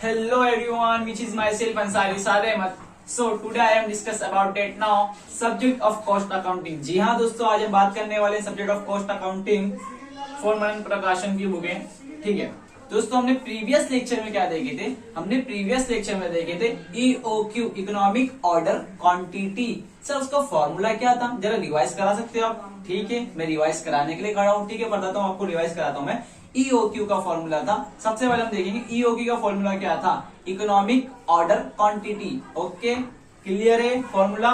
Hello everyone, which is myself Ansari Saad Ahmed. So today I am discuss about it now subject of cost accounting. जी हाँ दोस्तों, आज हम बात करने वाले हैं subject of cost accounting for Manan Prakashan की बुकें. ठीक है दोस्तों, हमने प्रीवियस लेक्चर में क्या देखे थे? हमने प्रीवियस लेक्चर में देखे थे EOQ economic order quantity. Sir उसका फॉर्मूला क्या था? जरा रिवाइज करा सकते हो आप? ठीक है, मैं रिवाइज कराने के लिए खड़ा हूँ. ठीक है, बताता हूँ आपको, रिवाइज कराता हूँ मैं. EOQ का फॉर्मूला था, सबसे पहले हम देखेंगे EOQ का फॉर्मूला क्या था. Economic order quantity. Okay, clear है फॉर्मूला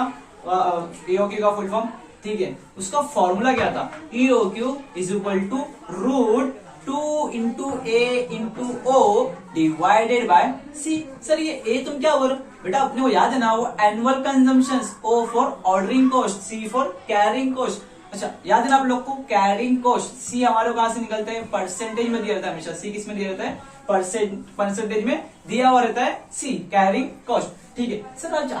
EOQ का फुल फॉर्म? ठीक है, उसका फॉर्मूला क्या था? EOQ is equal to root 2 into A into O divided by C. Sir ये A तुम क्या बोल रहे हो बेटा? अपने को याद है ना, वो annual consumption, O for ordering cost, C for carrying cost. अच्छा, याद है ना आप लोग को? कैरिंग कॉस्ट C हमारे कहां से निकलता है? परसेंटेज में दिया रहता है हमेशा. C किस में दिया रहता है? परसेंटेज में दिया हुआ रहता है C, कैरिंग कॉस्ट. ठीक है सर, आज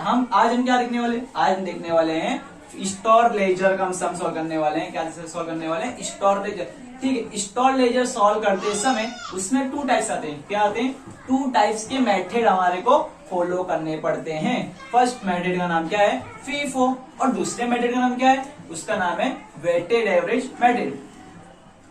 हम क्या देखने वाले? आज हम देखने वाले हैं स्टोर लेजर का हम सम सॉल्व करने वाले हैं. क्या सॉल्व करने वाले हैं? Store laser. ठीक है, स्टोर लेजर सॉल्व करते समय उसमें 2 टाइप्स आते हैं. क्या आते हैं? 2 टाइप्स के मेथड हमारे को फॉलो करने पड़ते हैं. फर्स्ट मेथड का नाम क्या है? फीफो. और दूसरे मेथड का नाम क्या है? उसका नाम है वेटेड एवरेज मेथड.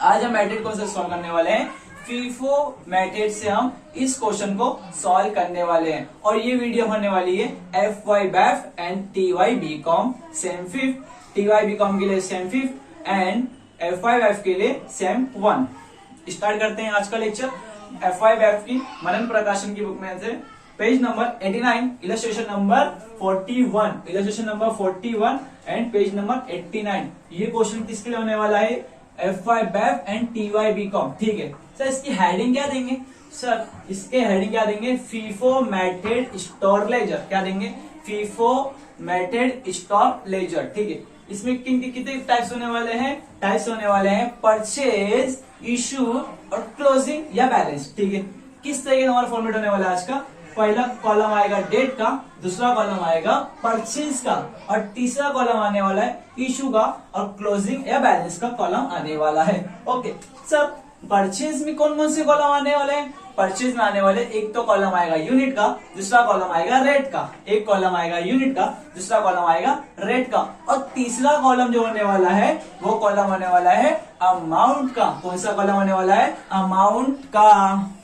आज हम मेथड कौन सा सॉल्व करने वाले हैं? फीफो मेथड से हम इस क्वेश्चन को सॉल्व करने वाले हैं. और ये वीडियो होने वाली है FY BAF and TY BCom same 5. TY BCom के लिए सेम 5 एंड FY BAF के लिए सेम 1. स्टार्ट करते हैं आज का लेक्चर. FY BAF की मनन प्रकाशन की बुक में से page number 89, illustration number 41 and page number 89. ये क्वेश्चन किसके लिए होने वाला है? FY BAF and TY BCom. ठीक है सर, इसकी हेडिंग क्या देंगे? सर इसके हेडिंग क्या देंगे? FIFO method store laser. क्या देंगे? FIFO method store laser. ठीक है, इसमें कितने टाइप्स होने वाले हैं? टाइप्स होने वाले हैं परचेज, इशू और क्लोजिंग या बैलेंस. ठीक है, किस तरीके का हमारा फॉर्मेट होने वाला है आज का? पहला कॉलम आएगा डेट का, दूसरा कॉलम आएगा परचेज का, और तीसरा कॉलम आने वाला है इशू का, और क्लोजिंग या बैलेंस का कॉलम आने वाला है. ओके सर, परचेज में कौन कौन से कॉलम आने वाले हैं? परचेज में आने वाले एक तो कॉलम आएगा यूनिट का, दूसरा कॉलम आएगा रेट का. एक कॉलम आएगा यूनिट का, दूसरा कॉलम आएगा रेट का, और तीसरा कॉलम जो होने वाला है वो कॉलम होने वाला है अमाउंट का. कौन सा कॉलम होने वाला है? अमाउंट का.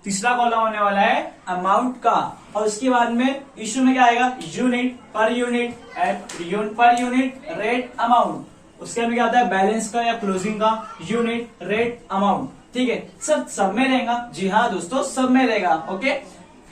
तीसरा कॉलम होने वाला है अमाउंट का. और उसके बाद में इशू में क्या आएगा? Unit, per unit, per unit, rate, amount. उसके बाद क्या आता है? बैलेंस का या क्लोजिंग का, यूनिट, रेट, अमाउंट. ठीक है, सब में रहेगा. जी हाँ दोस्तों, सब में रहेगा. ओके,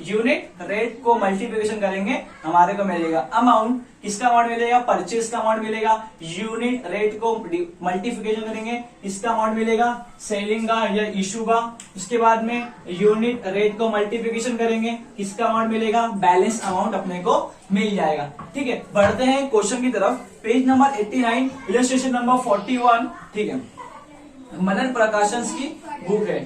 यूनिट रेट को मल्टीप्लिकेशन करेंगे, हमारे को मिलेगा अमाउंट. किसका अमाउंट मिलेगा? परचेज का अमाउंट मिलेगा. यूनिट रेट को मल्टीप्लिकेशन करेंगे, इसका अमाउंट मिलेगा सेलिंग का या इशू का. उसके बाद में यूनिट रेट को मल्टीप्लिकेशन करेंगे, किसका अमाउंट मिलेगा? बैलेंस अमाउंट अपने को मिल जाएगा. ठीक है, बढ़ते हैं क्वेश्चन की तरफ. Page number 89, illustration number 41. ठीक है, मनन प्रकाशन की बुक है.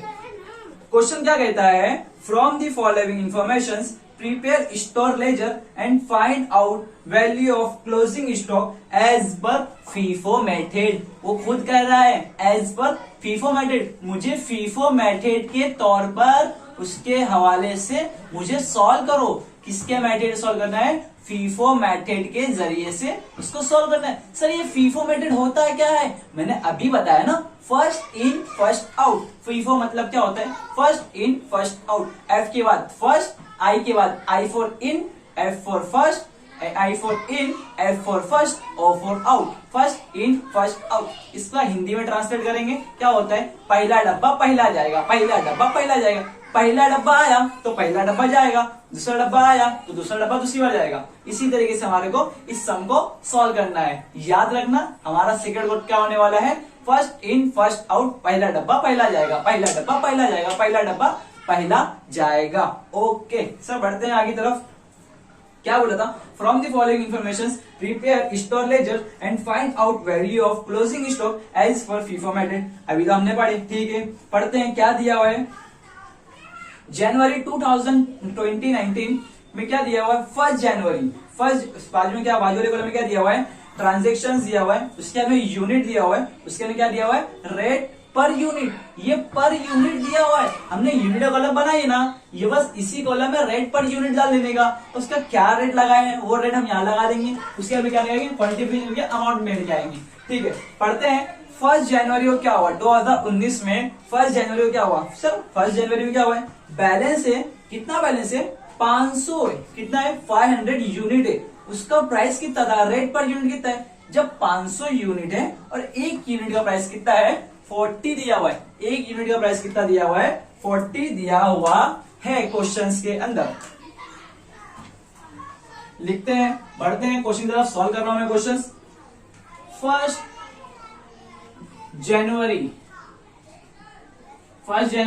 क्वेश्चन क्या कहता है? From the following information prepare store ledger and find out value of closing stock as per FIFO method. वो खुद कह रहा है एज पर फीफो मेथड. मुझे फीफो मेथड के तौर पर उसके हवाले से मुझे सॉल्व करो. किसके मेथड सॉल्व करना है? फीफो मेथड के जरिए से उसको सॉल्व करना है. सर ये फीफो मेथड होता क्या है? मैंने अभी बताया ना, first in first out. FIFO मतलब क्या होता है? First in first out. F के बाद फर्स्ट, I के बाद I for in, F for first, I for in, F for first, O for out. First in first out. इसका हिंदी में ट्रांसलेट करेंगे, क्या होता है? पहला डब्बा पहला जाएगा, पहला डब्बा पहला जाएगा. पहला डब्बा आया तो पहला डब्बा जाएगा, दूसरा डब्बा आया तो दूसरा डब्बा दूसरी बार जाएगा. इसी तरीके से हमारे को इस सम को सॉल्व करना है. याद रखना, हमारा सेकंड वर्ड क्या होने वाला है? First in first out. पहला डब्बा पहला जाएगा, पहला डब्बा पहला जाएगा, पहला डब्बा पहला जाएगा. ओके सर, बढ़ते हैं आगे तरफ. क्या बोला था? From the following information prepare store ledger and find out value of closing stock as per FIFO method. अभी तो हमने पढ़े. ठीक है, पढ़ते हैं क्या दिया हुआ है. जनवरी 2019 में क्या दिया हुआ है? 1 जनवरी. फर्स्ट बाजू में क्या, बाजू वाले कॉलम में क्या दिया हुआ है? ट्रांजेक्शन दिया हुआ है. उसके हमें यूनिट दिया हुआ है. उसके हमें क्या दिया हुआ है? रेट पर यूनिट, ये पर यूनिट दिया हुआ है, हमने यूनिट का कॉलम बनाई है ना, ये बस इसी कॉलम में रेट पर यूनिट डाल देने का, उसका क्या रेट लगाए हैं वो रेट हम यहाँ लगा देंगे, उसके बाद क्या लगाएंगे क्वांटिफिकेशन के अमाउंट में लेके आएंगे। ठीक है, पढ़ते हैं। 1 जनवरी को क्या हुआ 2019 में, 1 जनवरी को क्या हुआ सर, 1 जनवरी को क्या हुआ है, बैलेंस है, कितना बैलेंस है 500 है, कितना है 500 यूनिट है, उसका प्राइस कितना था, रेट पर यूनिट कितना है, जब 500 यूनिट है और एक यूनिट का प्राइस कितना है 40 दिया हुआ है, एक यूनिट का प्राइस कितना दिया हुआ है 40 दिया हुआ है क्वेश्चंस के अंदर। लिखते हैं, बढ़ते हैं क्वेश्चन की तरफ, सॉल्व कर रहा हूं मैं क्वेश्चन। 1 जनवरी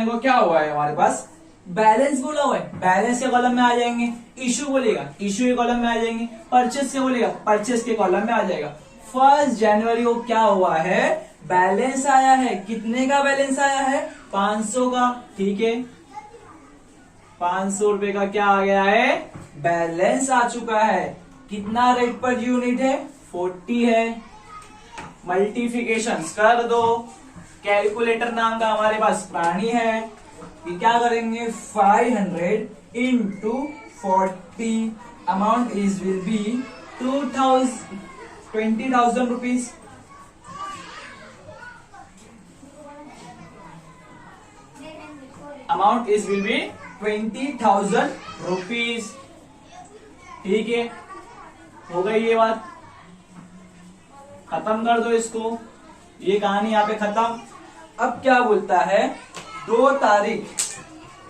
को क्या हुआ है हमारे पास, बैलेंस बोला हुआ है, बैलेंस के कॉलम में आ जाएंगे, इशू बोलेगा इशू के कॉलम में आ जाएंगे, परचेस से बोलेगा परचेस के कॉलम में आ जाएगा। 1 जनवरी को क्या हुआ है, बैलेंस आया है, कितने का बैलेंस आया है 500 का। ठीक है, 500 रुपए का क्या आ गया है, बैलेंस आ चुका है, कितना रेट पर यूनिट है 40 है। मल्टीप्लिकेशन कर दो, कैलकुलेटर नाम का हमारे पास प्राणी है, कि क्या करेंगे 500 into 40, amount is will be 20,000 rupees. Amount is will be 20,000 rupees. ठीक है, हो गई ये बात, खत्म कर दो इसको, ये कहानी यहाँ पे खत्म। अब क्या बोलता है 2 तारीख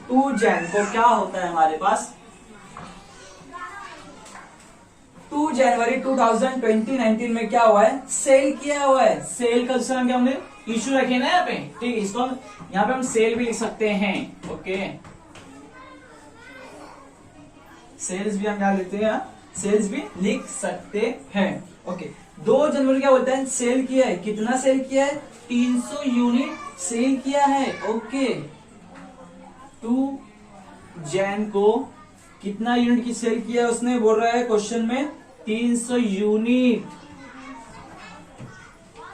2 जैन को क्या होता है हमारे पास, 2 जनवरी 2019 में क्या हुआ है, सेल किया हुआ है, सेल का दूसरा क्या हमने इशू रखे ना यहाँ पे। ठीक है, इसको हम यहाँ पे हम सेल भी लिख सकते हैं। ओके, सेल्स भी हम क्या लिखते हैं, सेल्स भी लिख सकते हैं। ओके, 2 जनवरी क्या बोलता है, सेल किया है, कितना सेल किया है 300 यूनिट सेल किया है। ओके, 2 जैन को कितना यूनिट की सेल किया है उसने, बोल रहा है क्वेश्चन में 300 यूनिट,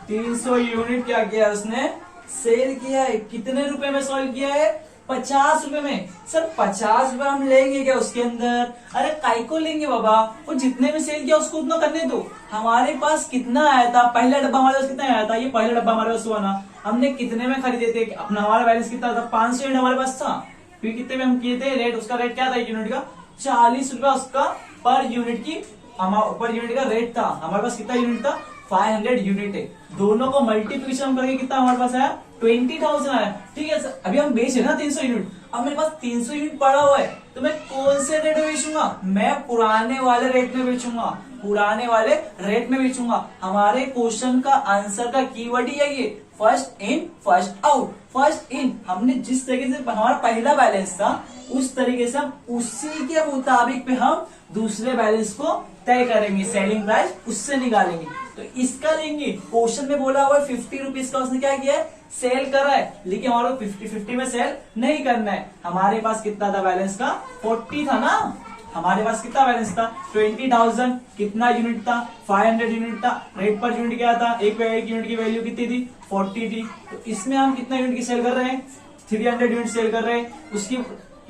300 यूनिट क्या किया उसने, सेल किया है। कितने रुपए में सेल किया है 50 रुपए में। सर 50 रुपए हम लेंगे क्या उसके अंदर, अरे काय को लेंगे बाबा, वो जितने में सेल किया उसको उतना करने दो। हमारे पास कितना आया था, पहला डब्बा हमारे पास कितना आया था, ये पहला डब्बा हमारे पास हुआ ना, हमने कितने में खरीदे थे, अपना हमारा बैलेंस कितना था 500 यूनिट हमारे पास था, फिर कितने में हम किए थे रेट, उसका रेट क्या था एक यूनिट का 40 रुपया, उसका पर यूनिट की पर यूनिट का रेट था। हमारे पास कितना यूनिट था 500 यूनिट है, दोनों को मल्टीप्लिकेशन करके कितना हमारे पास आया 20,000 आया। ठीक है सर, अभी हम बेच रहे ना 300 यूनिट, अब मेरे पास 300 यूनिट पड़ा हुआ है, तो मैं कौन से रेट में बेचूंगा, मैं पुराने वाले रेट में बेचूंगा, पुराने वाले रेट में बेचूंगा। हमारे क्वेश्चन का आंसर का कीवर्ड ही है ये, first in first out. First in, हमने जिस तरीके से हमारा पहला बैलेंस था उस तरीके से हम उसी के मुताबिक पे हम दूसरे बैलेंस को तय करेंगे, सेलिंग प्राइस उससे निकालेंगे। तो इसका लेंगे, क्वेश्चन में बोला हुआ है 50 रुपीज का उसने क्या किया है सेल करा है, लेकिन हमारे को 50-50 में सेल नहीं करना है। हमारे पास कितना था बैलेंस का 40 था ना, हमारे पास कितना बैलेंस था 20,000, कितना यूनिट था 500 यूनिट था, रेट पर यूनिट क्या था, एक यूनिट की वैल्यू कितनी थी 40 थी। तो इसमें हम कितना यूनिट की सेल कर रहे हैं 300 यूनिट सेल कर रहे हैं, उसकी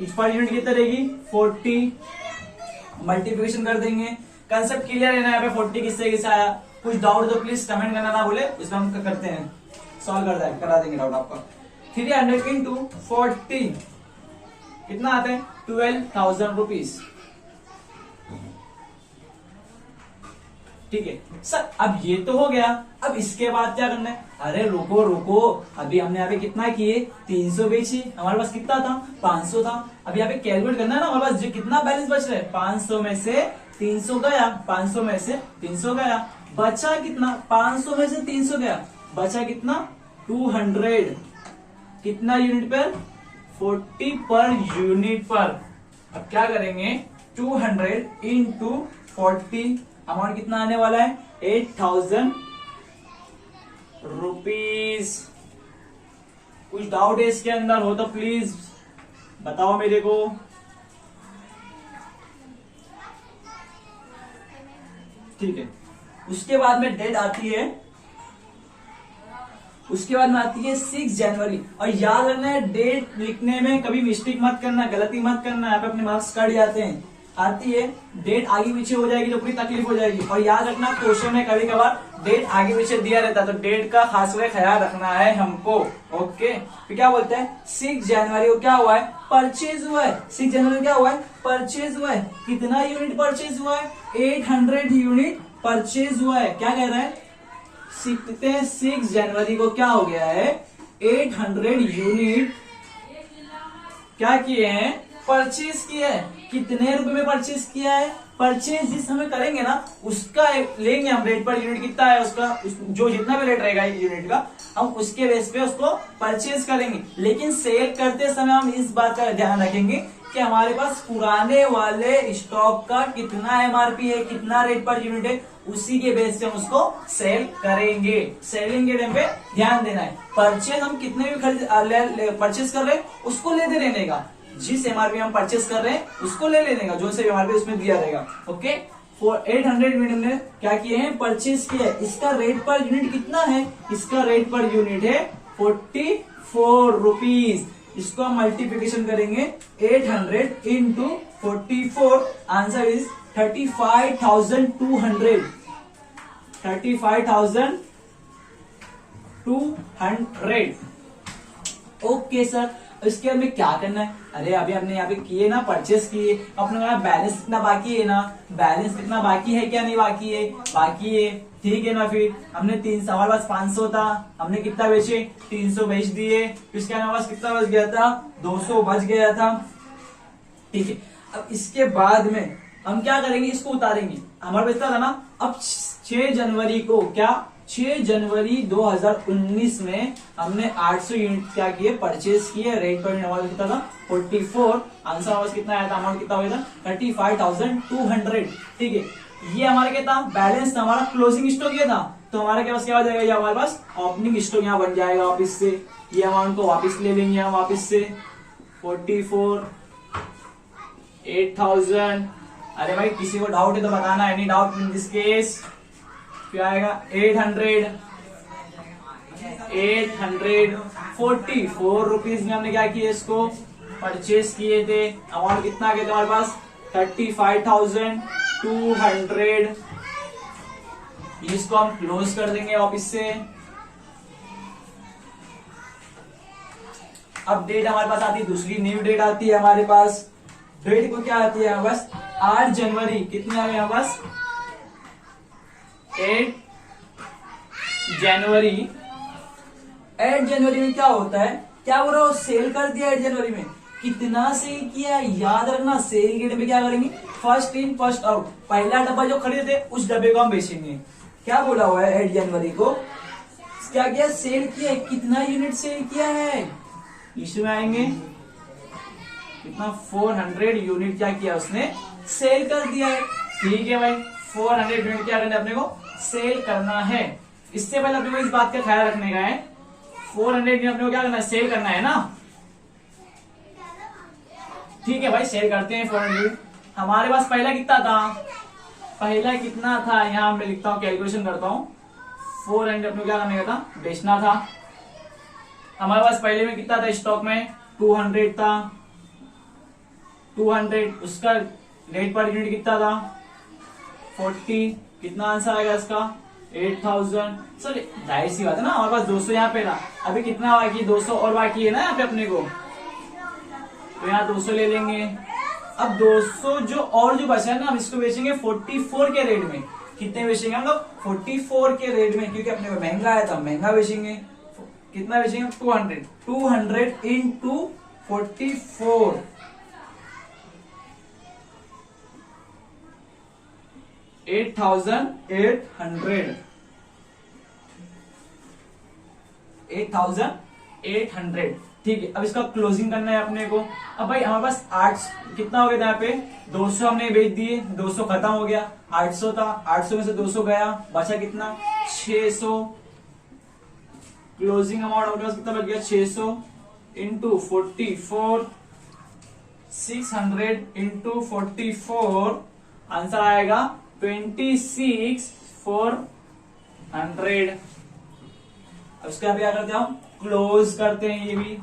पर यूनिट कितना रहेगी 40, मल्टीप्लिकेशन कर देंगे। कंसेप्ट क्लियर है ना, यहाँ पे 40 किससे किससे आया, कुछ डाउट तो प्लीज कमेंट करना ना भूले, इसमें हम करते हैं सॉल्व करा देंगे डाउट आपका। 300 इंटू 40 कितना आता है 12,000 रुपीज। ठीक है सर, अब ये तो हो गया, अब इसके बाद क्या करना है, अरे रुको रुको, अभी हमने यहाँ पे कितना किए 300 बेचे, हमारे पास कितना था 500 था, अब यहाँ पे कैलकुलेट करना है ना, हमारे पास जो कितना बैलेंस बच रहा है 500 में से 300 गया, 500 में से 300 गया, बचा कितना 500 में से 300 गया, बचा कितना 200, कितना यूनिट पर 40 पर यूनिट पर। अब क्या करेंगे 200 इंटू 40, अमाउंट कितना आने वाला है 8,000 रुपीज। कुछ डाउट है इसके अंदर हो तो प्लीज बताओ मेरे को। ठीक है, उसके बाद में डेट आती है उसके बाद में आती है 6 जनवरी। और याद रखना है डेट लिखने में कभी मिस्टेक मत करना, गलती मत करना, यहाँ पे अपने मार्क्स कट जाते हैं। आती है डेट आगे पीछे हो जाएगी तो पूरी तकलीफ हो जाएगी। और याद रखना क्वेश्चन में कभी कभार डेट आगे पीछे दिया रहता है, तो डेट का खास ख्याल रखना है हमको। ओके, फिर क्या बोलते हैं 6 जनवरी को क्या हुआ है, परचेज हुआ है। 6 जनवरी को क्या हुआ है, परचेज हुआ है। कितना यूनिट परचेज हुआ है, 800 यूनिट परचेज हुआ है। क्या कह रहा है, सीखते हैं 6 जनवरी को क्या हो गया है, 800 यूनिट क्या किए हैं, परचेज किया है। कितने रुपए में परचेज किया है, परचेज जिस समय करेंगे ना उसका लेंगे हम रेट पर यूनिट कितना है उसका, जो जितना भी रेट रहेगा यूनिट का हम उसके बेस पे उसको परचेज करेंगे। लेकिन सेल करते समय हम इस बात का ध्यान रखेंगे कि हमारे पास पुराने वाले स्टॉक का कितना एमआरपी है, कितना रेट पर यूनिट है, उसी के बेस से हम उसको सेल करेंगे। सेलिंग के टाइम पे ध्यान देना है। परचेज हम कितने भी परचेज कर रहे हैं उसको लेते रहने का, जिस एमआरपी हम परचेज कर रहे हैं उसको ले लेने का, जो से एमआरपी उसमें दिया रहेगा। ओके, फॉर 800 यूनिट ने क्या किए हैं, परचेज किया है। इसका रेट पर यूनिट कितना है, इसका रेट पर यूनिट है 44 रुपीज। इसको हम मल्टीप्लीकेशन करेंगे 800 into 44, answer is 35,200। 35,200। Okay sir, इसके हमें क्या करना है, अरे अभी हमने यहाँ पे किए ना, परचेस किए, अपने यहाँ बैलेंस कितना बाकी है ना, बैलेंस कितना बाकी है, क्या नहीं बाकी है, बाकी है, ठीक है ना। फिर हमने हमारे पास 500 था, हमने कितना बेचे, 300 बेच दिए। फिर इसके हमारे पास कितना बच गया था, 200 बच गया था, ठीक है। अब इसके बाद में हम क्या करेंगे, इसको उतारेंगे। हमारे पास था ना, अब 6 जनवरी को क्या, 6 जनवरी 2019 में हमने 800 यूनिट क्या किए, परचेज किए। रेट पर हमारा कितना था, 44। आंसर हमारा कितना आया था, अमाउंट कितना हुआ था, 35,200। ठीक है, ये हमारा क्या था, बैलेंस था, हमारा क्लोजिंग स्टॉक ये था। तो हमारे पास क्या हो जाएगा, ये हमारे पास ओपनिंग स्टॉक यहाँ बन जाएगा वापिस से। ये अमाउंट को वापिस ले लेंगे हम वापिस से, 44, 8,000। अरे भाई किसी को डाउट है तो बताना, any doubt in this case. क्या आएगा, 844 रुपीज में हमने क्या किया, इसको परचेज किए थे। अमाउंट कितना गया था हमारे पास, 35,200। इसको हम क्लोज कर देंगे वापिस से। अब डेट हमारे पास आती है, दूसरी न्यू डेट आती है हमारे पास। डेट को क्या आती है हमारे पास, 8 जनवरी। कितने आ गए हमारे पास, 8 जनवरी। 8 जनवरी में क्या होता है, क्या बोल रहा हो, सेल कर दिया। 8 जनवरी में कितना सेल किया, याद रखना सेल के डब्बे क्या करेंगे, फर्स्ट इन फर्स्ट आउट। पहला डब्बा जो खरीदे थे उस डब्बे को हम बेचेंगे। क्या बोला हुआ है, 8 जनवरी को क्या किया, सेल किया। कितना यूनिट सेल किया है, इसमें आएंगे कितना, 400 यूनिट क्या किया उसने, सेल कर दिया है। ठीक है भाई, 400 यूनिट क्या करना है अपने को, सेल करना है। इससे पहले अपने को इस बात का ख्याल रखने का है, 400 यूनिट अपने को क्या करना है, सेल करना है ना। ठीक है भाई, सेल करते हैं 400 यूनिट। हमारे पास पहला कितना था, पहला कितना था, यहां मैं लिखता हूं, कैलकुलेशन करता हूं। 400 अपने को क्या करने का था, बेचना था। हमारे पास पहले में कितना था, स्टॉक में 200 था। 200 उसका रेट पर यूनिट कितना था, 40। कितना आंसर आएगा इसका, 8,000। सर जाहिर सी बात है ना, हमारे पास 200 यहाँ पे था, अभी कितना बाकी, 200 और बाकी है ना यहाँ पे अपने को, तो यहाँ 200 ले लेंगे। अब 200 जो और जो बचा है ना, हम इसको बेचेंगे 44 के रेट में। कितने बेचेंगे हम लोग, 44 के रेट में, क्योंकि अपने को महंगा आया था, महंगा बेचेंगे। कितना बेचेंगे, 200 इंटू 44, 8,800। 8,800। ठीक है, अब इसका क्लोजिंग करना है अपने को। अब भाई हमारे पास 8 कितना हो गया था, यहाँ पे 200 हमने बेच दिए, 200 खत्म हो गया। 800 था, 800 में से 200 गया, बचा कितना, 600। क्लोजिंग अमाउंट हमारे पास कितना बच गया, 600 इंटू 44, 600 इंटू 44, आंसर आएगा 26,400। अब उसके यहाँ पे क्या करते हैं हम, क्लोज करते हैं ये भी।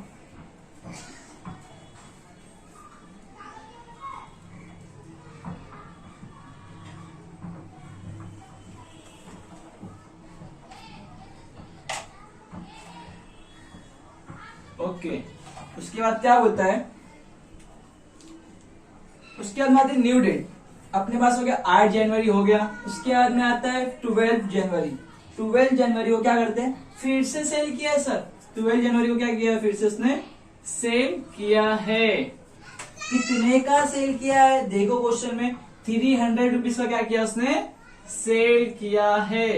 ओके, उसके बाद क्या बोलता है, उसके बाद में आती है न्यू डेट। अपने पास हो गया 8 जनवरी हो गया, उसके बाद में आता है 12 जनवरी। 12 जनवरी को क्या करते हैं, फिर से सेल किया है सर। 12 जनवरी को क्या किया है, फिर से उसने सेल किया है। कितने का सेल किया है, देखो क्वेश्चन में 300 रुपीज का क्या किया उसने, सेल किया है।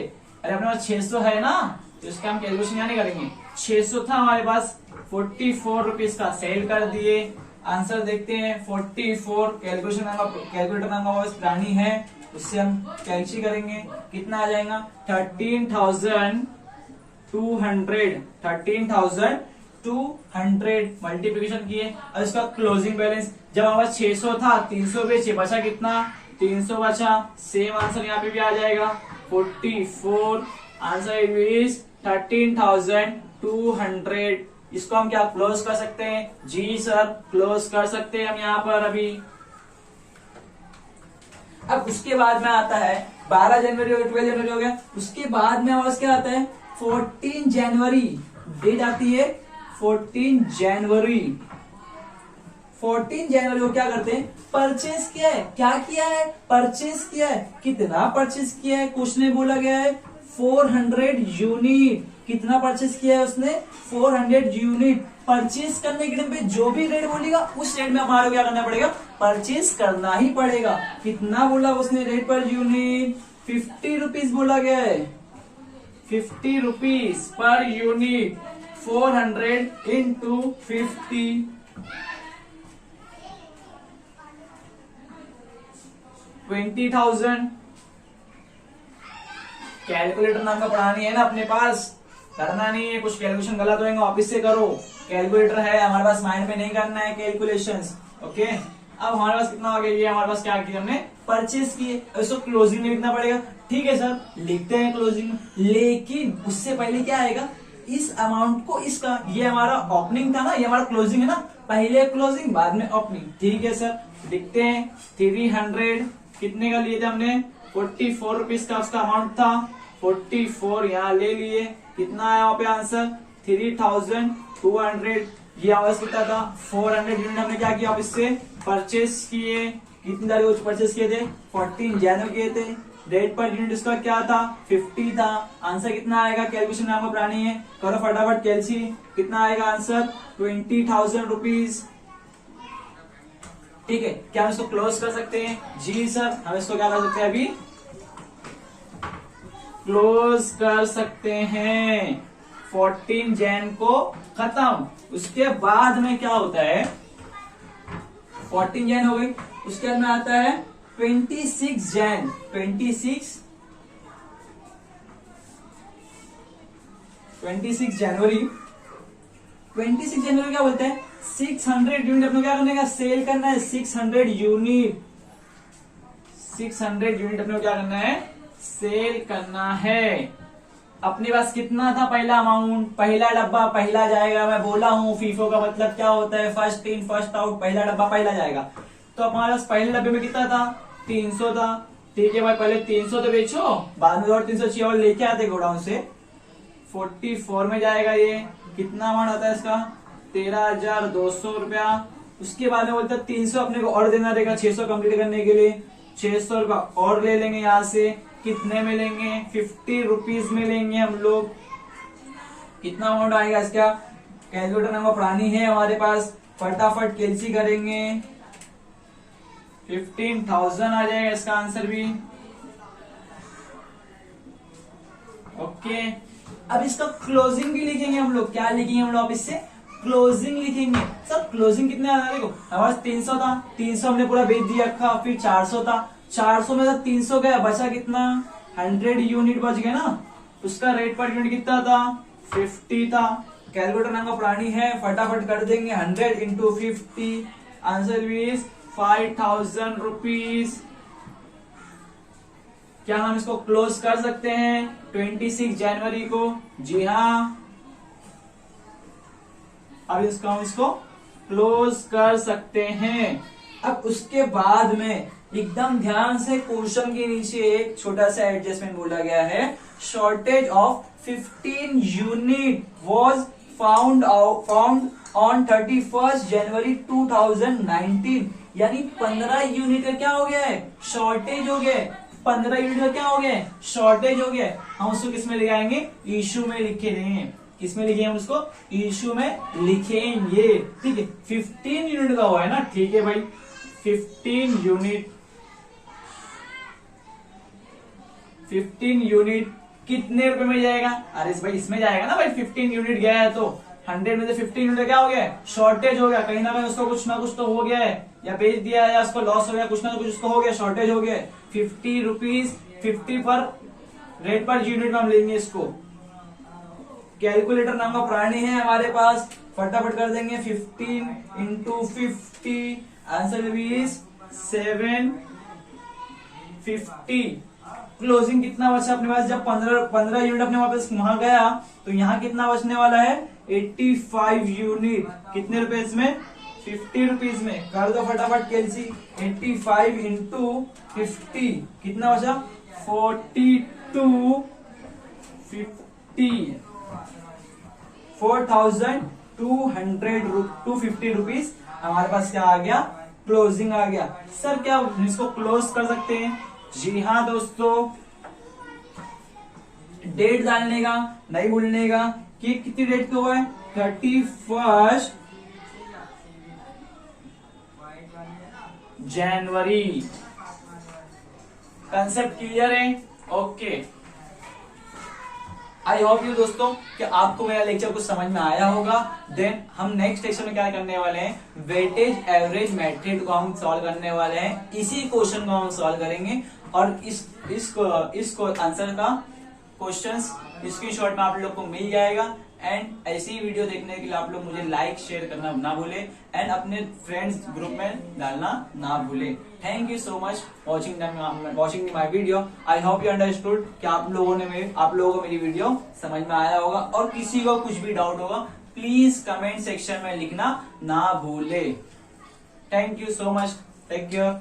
अरे अपने पास 600 है ना, तो इसका हम कैलकुलेशन यहाँ नहीं करेंगे। 600 था हमारे पास, 44 रुपीज का सेल कर दिए। आंसर देखते हैं 44। कैलकुलेटर नाम का प्राणी है, उससे हम कैलसी करेंगे, कितना आ जाएगा 13,200। 13,200 मल्टीप्लीकेशन किए। और इसका क्लोजिंग बैलेंस, जब हमारे पास 600 था, 300 बेचे, बचा कितना, 300 बचा। सेम आंसर यहाँ पे भी आ जाएगा 44। Answer is 13,200। इसको हम क्या क्लोज कर सकते हैं, जी सर क्लोज कर सकते हैं हम यहाँ पर अभी। अब उसके बाद में आता है 12 जनवरी हो गया, 12 जनवरी हो गया। उसके बाद में हमारे क्या आता है 14 जनवरी। डेट आती है 14 जनवरी। 14 जनवरी को क्या करते हैं, परचेज किया है। क्या किया है, परचेज किया है। कितना परचेज किया है, कुछ नहीं बोला गया है, 400 यूनिट। कितना परचेज किया है उसने, 400 यूनिट। परचेज करने के टाइम पे जो भी रेट बोलेगा उस रेट में हमारे क्या करना पड़ेगा, परचेज करना ही पड़ेगा। कितना बोला उसने रेट पर यूनिट, 50 रुपीज बोला गया है, 50 rupees per unit. 400 into 50, 20,000। Calculator नाम का पढ़ानी है ना अपने पास, करना नहीं है। कुछ कैलकुलेशन गलत होएगा ऑफिस से करो, कैलकुलेटर है हमारे पास, माइंड में नहीं करना है कैलकुलेशंस। ओके, अब हमारे पास कितना हो गया, ये हमारे पास क्या किया हमने, परचेज किए। इसको क्लोजिंग में लिखना पड़ेगा, ठीक है सर लिखते हैं क्लोजिंग। लेकिन उससे पहले क्या आएगा, इस अमाउंट को इसका, ये हमारा ओपनिंग था ना, ये हमारा क्लोजिंग है ना, पहले क्लोजिंग बाद में ओपनिंग, ठीक है सर। लिखते हैं 300 कितने का लिए थे हमने, 44 रुपीज का उसका अमाउंट था। 44 यहाँ ले लिए, कितना आया वहां पे आंसर, 3,200। ये आवाज कितना था, 400 यूनिट हमने क्या किया ऑफिस से परचेज किए। कितनी तारीख को परचेज किए थे, 14 जनवरी किए थे। रेट पर यूनिट इसका क्या था, 50 था। आंसर कितना आएगा, कैलकुलेशन नाम का प्राणी है, करो फटाफट कैलसी। कितना आएगा आंसर, 20,000 रुपीज। ठीक है, क्या हम इसको क्लोज कर सकते हैं, जी सर हम इसको क्या कर सकते हैं, अभी क्लोज कर सकते हैं। 14 जैन को खत्म। उसके बाद में क्या होता है, 14 जैन हो गई, उसके बाद में आता है 26 जैन। 26 जनवरी। 26 जनवरी क्या बोलते हैं, 600 यूनिट अपने क्या करने का, सेल करना है। 600 यूनिट, 600 यूनिट अपने को क्या करना है, सेल करना है। अपने पास कितना था पहला अमाउंट, पहला डब्बा पहला जाएगा। मैं बोला हूं फीफो का मतलब क्या होता है, फर्स्ट इन फर्स्ट आउट, पहला डब्बा पहला जाएगा। तो हमारे पास पहले डब्बे में कितना था, 300 था। ठीक है भाई, पहले 300 तो बेचो, बाद में और 300 चाहिए और लेके आते गोडाउन से। 44 में जाएगा ये, कितना अमाउंट आता है इसका, 13,200 रुपया। उसके बाद में बोलते 300 अपने को और देना रहेगा 600 कंप्लीट करने के लिए। 600 रुपया और ले लेंगे यहाँ से, कितने में लेंगे, 50 रुपीज में लेंगे हम लोग। कितना अमाउंट आएगा इसका, कैलकुलेटर नाम का प्राणी है हमारे पास, फटाफट कैलसी करेंगे। 15,000 आ जाएगा इसका आंसर भी। ओके, अब इसका क्लोजिंग भी लिखेंगे हम लोग। क्या लिखेंगे हम लोग, इससे क्लोजिंग लिखेंगे। सर क्लोजिंग कितने आ रहा है, देखो हमारे 300 था, 300 हमने पूरा बेच दिया रखा। फिर 400 था, 400 में से 300 गया, बचा कितना, 100 यूनिट बच गया ना। उसका रेट पर यूनिट कितना था, 50 था। कैलकुलेटर नाम का प्राणी है, फटाफट कर देंगे। 100 इंटू 50, आंसर इज 5,000 रुपीज। क्या हम इसको क्लोज कर सकते हैं 26 जनवरी को, जी हाँ अब इसको क्लोज कर सकते हैं। अब उसके बाद में एकदम ध्यान से क्वेश्चन के नीचे एक छोटा सा एडजस्टमेंट बोला गया है, shortage of 15 unit was found on 31 जनवरी 2019। यानी 15 यूनिट का क्या हो गया है, शॉर्टेज हो गया है। 15 यूनिट का क्या हो गया है, शॉर्टेज हो गया है। हम उसको किस में लिखाएंगे, इशू में लिखे देंगे। किस में लिखेंगे हम उसको, इशू में लिखेंगे। ठीक है, 15 यूनिट का हुआ है ना, ठीक है भाई। 15 यूनिट कितने रुपए में जाएगा, अरे भाई इसमें जाएगा ना भाई। 15 यूनिट गया है तो 100 में से 15 यूनिट क्या हो गया, शॉर्टेज हो गया। कहीं ना कहीं उसको कुछ ना कुछ तो हो गया है, या बेच दिया या उसको लॉस हो गया, कुछ ना कुछ उसको हो गया, शॉर्टेज हो गया। 50 रुपीज 50 पर रेट पर यूनिट में हम लेंगे इसको। कैलकुलेटर नाम का प्राणी है हमारे पास, फटाफट कर देंगे। 15 into 50, answer will be 750। Closing कितना बचा अपने पास, जब 15 यूनिट अपने वापस वहां गया तो यहाँ कितना बचने वाला है, 85 यूनिट। कितने रुपए इसमें, 50 रुपीज में। कर दो फटाफट कैलसी। 85 इंटू 50 कितना बचा, 4250 4,250 रुपीज हमारे पास क्या आ गया, क्लोजिंग आ गया। सर क्या इसको क्लोज कर सकते हैं, जी हाँ दोस्तों। डेट डालने का, नहीं भूलने का कि कितनी डेट को हुआ है, 31 जनवरी। कंसेप्ट क्लियर है, ओके। आई होप यू दोस्तों कि आपको मेरा लेक्चर कुछ समझ में आया होगा। देन हम नेक्स्ट लेक्चर में क्या करने वाले हैं, वेटेज एवरेज मेथड को हम सॉल्व करने वाले हैं। इसी क्वेश्चन को हम सॉल्व करेंगे और इसको आंसर का क्वेश्चंस स्क्रीनशॉट में आप लोग को मिल जाएगा। एंड ऐसी वीडियो देखने के लिए आप लोग मुझे लाइक शेयर करना ना भूले एंड अपने फ्रेंड्स ग्रुप में डालना ना भूले। Thank you so much watching my video. I hope you understood कि आप लोगों को मेरी वीडियो समझ में आया होगा। और किसी को कुछ भी डाउट होगा प्लीज कमेंट सेक्शन में लिखना ना भूले। Thank you so much, take care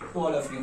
to all of you.